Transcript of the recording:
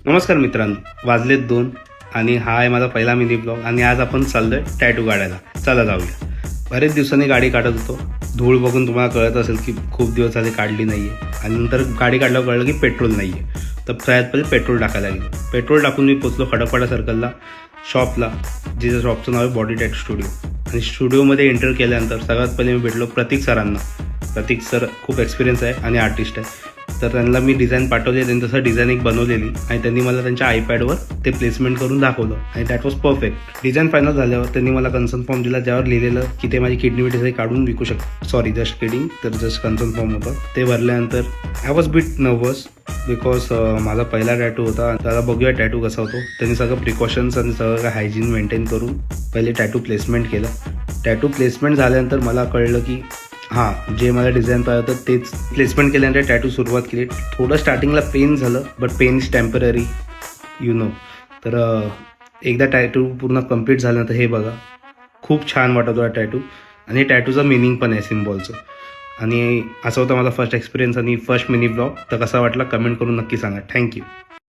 नमस्कार मित्रांनो, वाजलेत 2 आणि हा आहे माझा पहिला मिनी ब्लॉग आणि आज आपण चाललोय टॅटू काढायला. चला जाऊया. बरेच दिवसांनी गाडी काढत होतो. धूळ बघून तुम्हाला कळत असेल की खूप दिवस झाले काढली नाही आहे आणि नंतर गाडी काढल्यावर कळलं की पेट्रोल नाही आहे. तर सगळ्यात पहिले पेट्रोल टाकायला गेलो. पेट्रोल टाकून मी पोचलो खडकपाडा सर्कलला शॉपला, जिच्या शॉपचं नाव आहे बॉडी टॅटू स्टुडिओ. आणि स्टुडिओमध्ये एंटर केल्यानंतर सगळ्यात पहिले मी भेटलो प्रतीक सरांना. प्रतीक सर खूप एक्सपिरियन्स आहे आणि आर्टिस्ट आहे. तर त्यांना मी डिझाईन पाठवली, त्यांनी तसं डिझाईन एक बनवलेली आणि त्यांनी मला त्यांच्या आयपॅडवर ते प्लेसमेंट करून दाखवलं आणि that was perfect. Design final झाल्यावर त्यांनी मला कन्सर्न फॉर्म दिला, ज्यावर लिहिलेलं की ते माझी किडनी बिडनी काढून विकू शकतो. Sorry, just kidding. तर जस्ट कन्सर्न फॉर्म होतं. ते भरल्यानंतर I was bit nervous because माझा पहिला टॅटू होता. त्याला बघूया टॅटू कसा होतो. त्यांनी सगळं प्रिकॉशन्स आणि सगळं काय हायजीन मेंटेन करून पहिले टॅटू प्लेसमेंट केलं. टॅटू प्लेसमेंट झाल्यानंतर मला कळलं की हां, जे मला डिझाईन पाहिजे होतं तेच. प्लेसमेंट केल्यानंतर टॅटू सुरुवात केली. थोडं स्टार्टिंगला पेन झालं, but pain is temporary, you know. तर एकदा टॅटू पूर्ण कम्प्लीट झाल्यानंतर हे बघा, खूप छान वाटत होता टॅटू. आणि टॅटूचं मिनिंग पण आहे सिम्बॉलचं. आणि असं होतं माझा फर्स्ट एक्सपिरियन्स आणि फर्स्ट मिनी ब्लॉग. तर कसा वाटला कमेंट करून नक्की सांगा. थँक्यू.